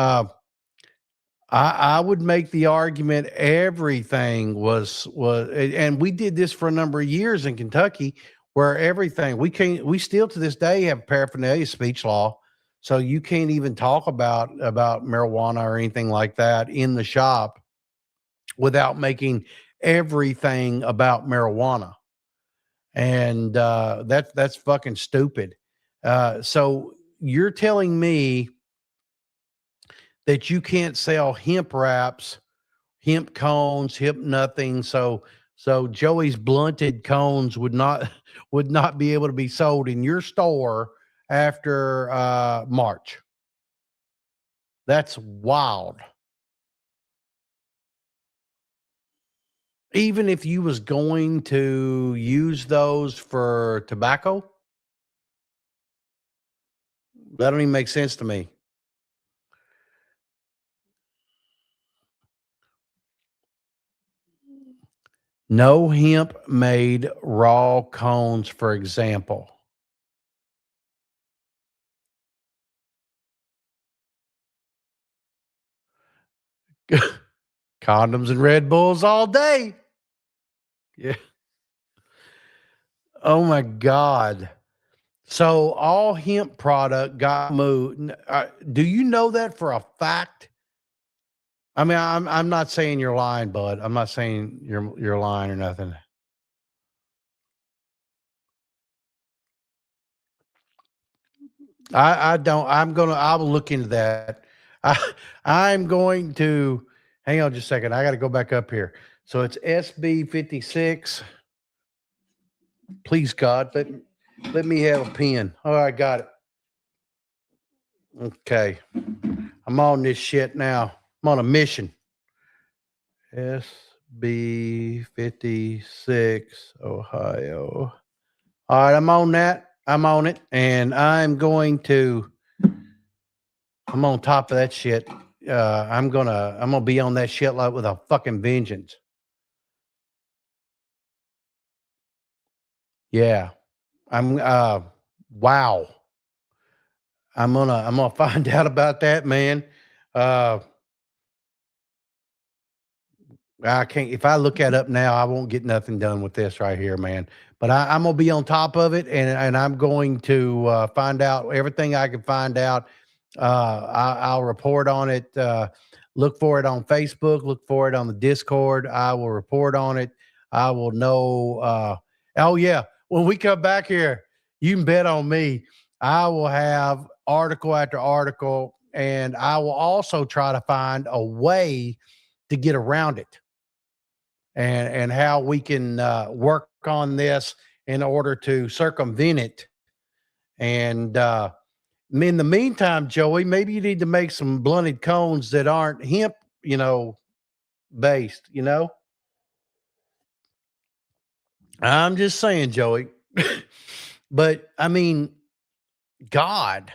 I would make the argument everything was, and we did this for a number of years in Kentucky, where everything we still to this day have paraphernalia speech law, so you can't even talk about marijuana or anything like that in the shop without making everything about marijuana, and that's fucking stupid. So you're telling me that you can't sell hemp wraps, hemp cones, hemp nothing. So Joey's blunted cones would not would not be able to be sold in your store after March. That's wild. Even if you was going to use those for tobacco, that don't even make sense to me. No hemp made raw cones, for example. Condoms and Red Bulls all day. Yeah. Oh my God. So all hemp product got moved. Do you know that for a fact? I mean, I'm not saying you're lying, bud. I'm not saying you're lying or nothing. I don't. I'll look into that. I I'm going to hang on just a second. I got to go back up here. So it's SB 56. Please God, let me have a pen. All right, got it. Okay, I'm on this shit now. I'm on a mission. SB 56, Ohio. All right, I'm on that. I'm on it, and I'm on top of that shit. I'm gonna be on that shit like with a fucking vengeance. Yeah, I'm. Wow. I'm gonna find out about that, man. Uh, I can't. If I look that up now, I won't get nothing done with this right here, man. But I'm gonna be on top of it, and I'm going to find out everything I can find out. I'll report on it. Look for it on Facebook. Look for it on the Discord. I will report on it. I will know. Oh yeah, when we come back here, you can bet on me. I will have article after article, and I will also try to find a way to get around it and how we can work on this in order to circumvent it. And in the meantime, Joey, maybe you need to make some blunted cones that aren't hemp, based. I'm just saying, Joey. But I mean, God,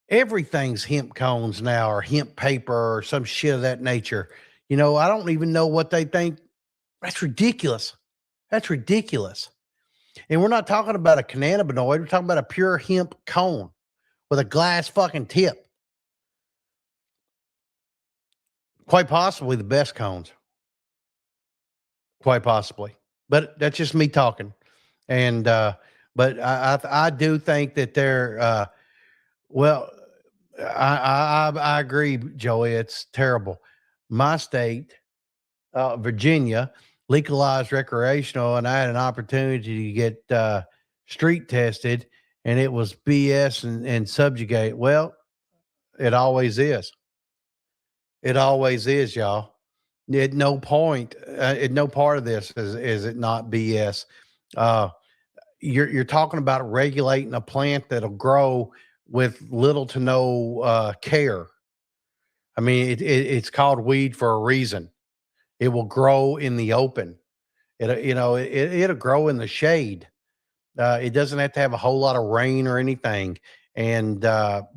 everything's hemp cones now or hemp paper or some shit of that nature. I don't even know what they think. That's ridiculous. That's ridiculous. And we're not talking about a cannabinoid. We're talking about a pure hemp cone with a glass fucking tip. Quite possibly the best cones. Quite possibly. But that's just me talking. And but I do think that they're well, I agree, Joey. It's terrible. My state, Virginia, legalized recreational, and I had an opportunity to get street tested, and it was BS and subjugate. Well, it always is. It always is, y'all. At no point, at no part of this is it not BS. Uh, you're talking about regulating a plant that'll grow with little to no care. I mean, it's called weed for a reason. It will grow in the open. It'll grow in the shade. It doesn't have to have a whole lot of rain or anything, and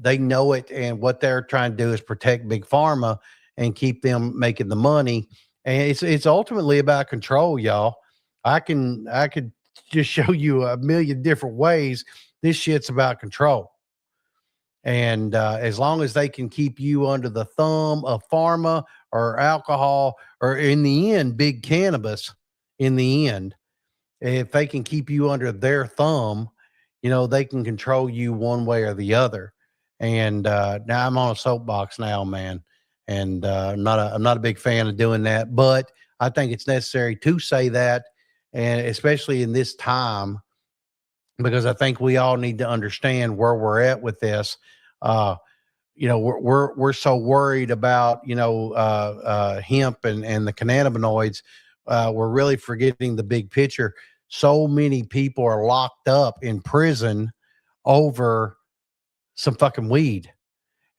they know it. And what they're trying to do is protect big pharma and keep them making the money. And it's ultimately about control, y'all. I could just show you a million different ways. This shit's about control. And as long as they can keep you under the thumb of pharma or alcohol, or in the end, big cannabis, in the end, if they can keep you under their thumb, they can control you one way or the other. And now I'm on a soapbox now, man. And I'm not a big fan of doing that, but I think it's necessary to say that, and especially in this time, because I think we all need to understand where we're at with this. Uh, we're so worried about hemp and the cannabinoids. We're really forgetting the big picture. So many people are locked up in prison over some fucking weed.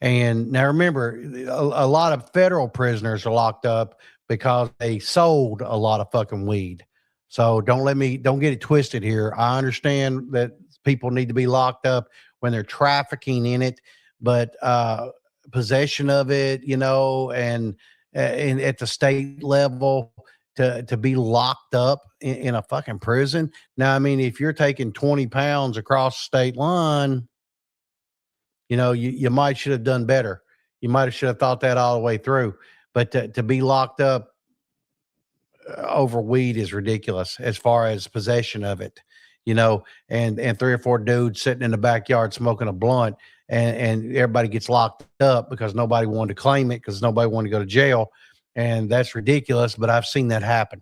And now remember, a lot of federal prisoners are locked up because they sold a lot of fucking weed. So don't get it twisted here. I understand that people need to be locked up when they're trafficking in it, but possession of it, and at the state level, to be locked up in a fucking prison. Now, I mean, if you're taking 20 pounds across the state line, you might should have done better. You might have should have thought that all the way through. But to be locked up over weed is ridiculous as far as possession of it, and three or four dudes sitting in the backyard smoking a blunt, and everybody gets locked up because nobody wanted to claim it because nobody wanted to go to jail. And that's ridiculous. But I've seen that happen.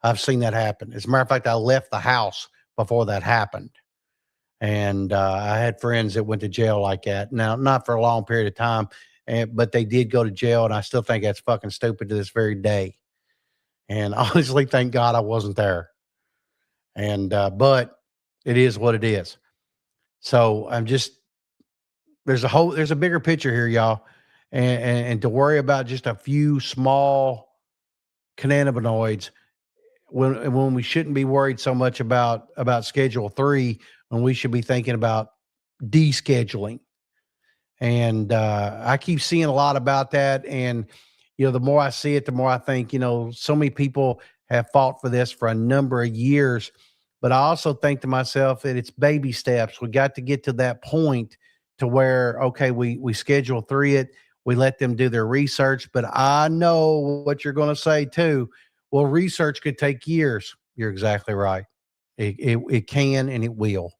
I've seen that happen. As a matter of fact, I left the house before that happened. And I had friends that went to jail like that. Now, not for a long period of time, but they did go to jail, and I still think that's fucking stupid to this very day. And honestly, thank God I wasn't there. And but it is what it is. So I'm just there's a bigger picture here, y'all, and to worry about just a few small cannabinoids when we shouldn't be worried so much about Schedule 3, when we should be thinking about descheduling. And I keep seeing a lot about that. And, the more I see it, the more I think, so many people have fought for this for a number of years. But I also think to myself that it's baby steps. We got to get to that point to where, okay, we Schedule 3 it, we let them do their research. But I know what you're going to say too. Well, research could take years. You're exactly right. It can and it will,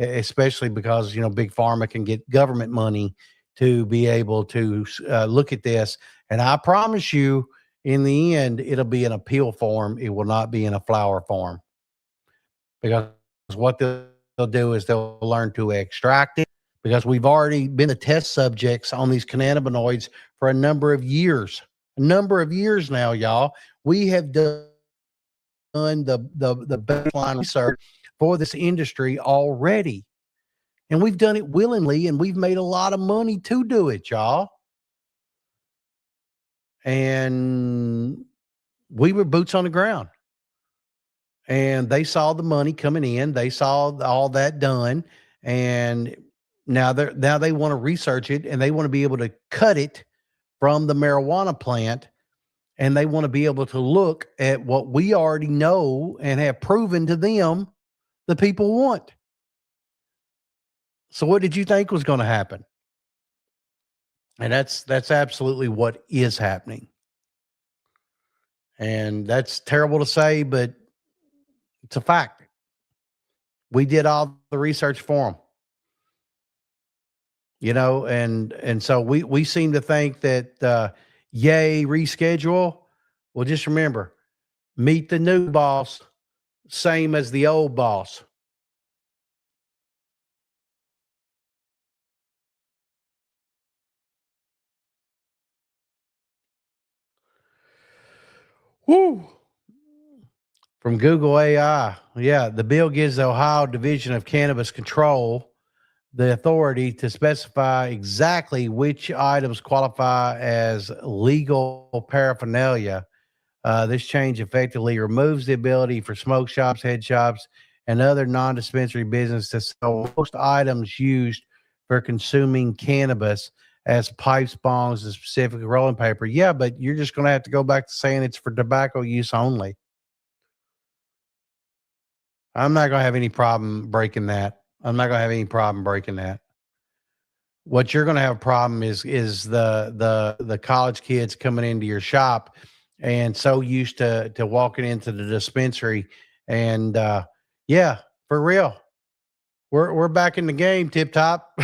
especially because big pharma can get government money to be able to look at this. And I promise you, in the end, it'll be in a pill form. It will not be in a flower form, because what they'll do is they'll learn to extract it, because we've already been the test subjects on these cannabinoids for a number of years now, y'all. We have done the baseline research for this industry already. And we've done it willingly, and we've made a lot of money to do it, y'all. And we were boots on the ground. and they saw the money coming in. They saw all that done, and now they want to research it, and they want to be able to cut it from the marijuana plant, and they want to be able to look at what we already know and have proven to them the people want. So what did you think was going to happen? And that's absolutely what is happening. And that's terrible to say, but it's a fact. We did all the research for them, and so we seem to think that yay reschedule. Well, just remember, meet the new boss, same as the old boss. Woo! From Google AI. Yeah, the bill gives the Ohio Division of Cannabis Control the authority to specify exactly which items qualify as legal paraphernalia. This change effectively removes the ability for smoke shops, head shops, and other non dispensary business to sell most items used for consuming cannabis as pipes, bongs, and specific rolling paper. Yeah, but you're just going to have to go back to saying it's for tobacco use only. I'm not going to have any problem breaking that. I'm not going to have any problem breaking that. What you're going to have a problem is the college kids coming into your shop and so used to walking into the dispensary and yeah, for real. We're back in the game, Tip Top.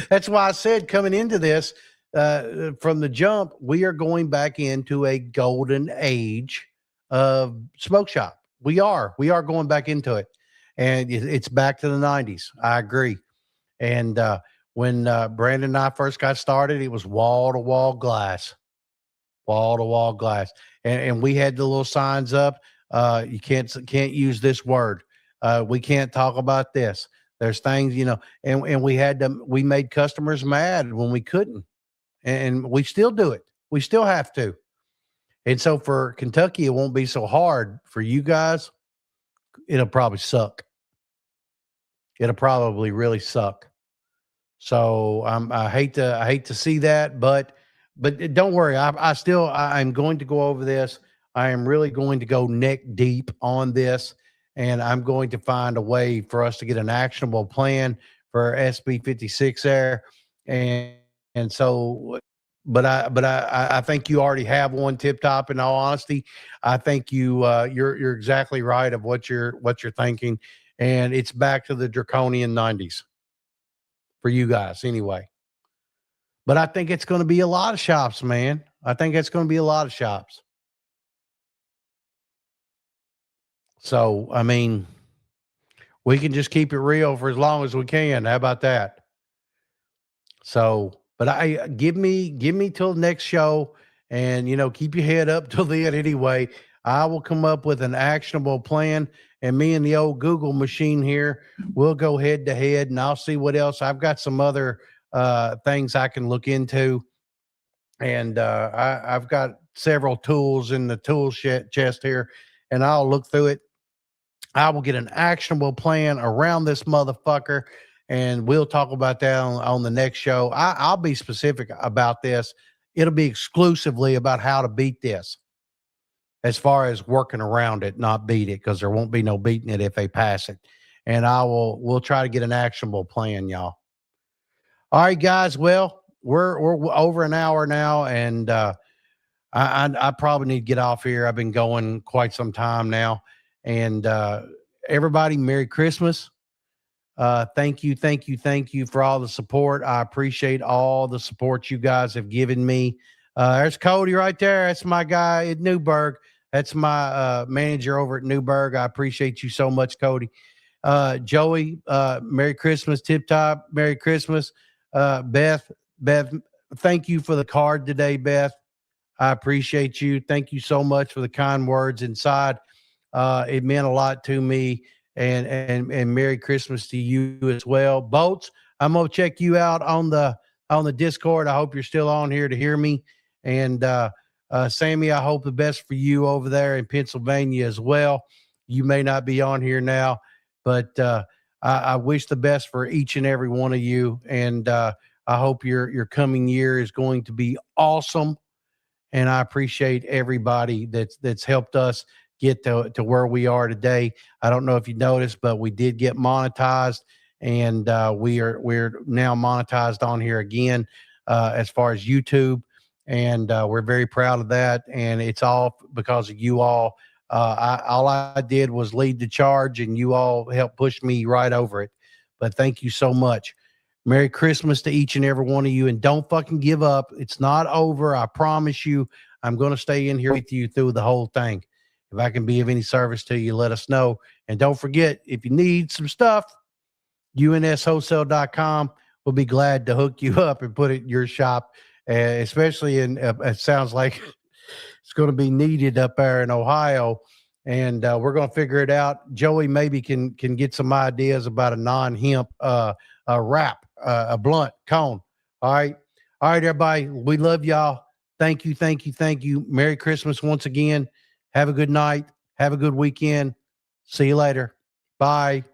That's why I said coming into this from the jump, we are going back into a golden age of smoke shop. We are going back into it, and it's back to the '90s. I agree. And when Brandon and I first got started, it was wall to wall glass, and we had the little signs up. You can't use this word. We can't talk about this. There's things, and we made customers mad when we couldn't, and we still do it. We still have to. And so for Kentucky, it won't be so hard. For you guys, it'll probably suck. It'll probably really suck. So I hate to see that, but don't worry. I'm going to go over this. I am really going to go neck deep on this, and I'm going to find a way for us to get an actionable plan for SB 56 there, and and so. But I think you already have one, Tip Top. In all honesty, I think you're exactly right of what you're thinking, and it's back to the draconian '90s for you guys anyway. But I think it's going to be a lot of shops, man. I think it's going to be a lot of shops. So, I mean, we can just keep it real for as long as we can. How about that? So, but I give me till next show, and keep your head up till then. Anyway, I will come up with an actionable plan, and me and the old Google machine here will go head to head, and I'll see what else I've got. Some other things I can look into, and I've got several tools in the chest here, and I'll look through it. I will get an actionable plan around this motherfucker, and we'll talk about that on the next show. I'll be specific about this. It'll be exclusively about how to beat this, as far as working around it, not beat it, because there won't be no beating it if they pass it. And we'll try to get an actionable plan, y'all. All right, guys. Well, we're over an hour now, and I probably need to get off here. I've been going quite some time now, and everybody, Merry Christmas. Thank you for all the support. I appreciate all the support you guys have given me. There's Cody right there. That's my guy at Newburgh. That's my manager over at Newburgh. I appreciate you so much, Cody. Joey, Merry Christmas. Tip Top, Merry Christmas. Beth, thank you for the card today, Beth. I appreciate you. Thank you so much for the kind words inside. It meant a lot to me. And Merry Christmas to you as well. Bolts, I'm gonna check you out on the Discord. I hope you're still on here to hear me. And Sammy, I hope the best for you over there in Pennsylvania as well. You may not be on here now, but I wish the best for each and every one of you. And I hope your coming year is going to be awesome. And I appreciate everybody that's helped us get to where we are today. I don't know if you noticed, but we did get monetized, and we're now monetized on here again as far as YouTube, and we're very proud of that. And it's all because of you all. All I did was lead the charge, and you all helped push me right over it. But thank you so much. Merry Christmas to each and every one of you. And don't fucking give up. It's not over. I promise you, I'm going to stay in here with you through the whole thing. If I can be of any service to you, let us know. And don't forget, if you need some stuff, unswholesale.com. We'll be glad to hook you up and put it in your shop, especially in, it sounds like it's going to be needed up there in Ohio. And we're going to figure it out. Joey maybe can get some ideas about a non-hemp wrap, a blunt cone. All right. All right, everybody. We love y'all. Thank you. Thank you. Thank you. Merry Christmas once again. Have a good night. Have a good weekend. See you later. Bye.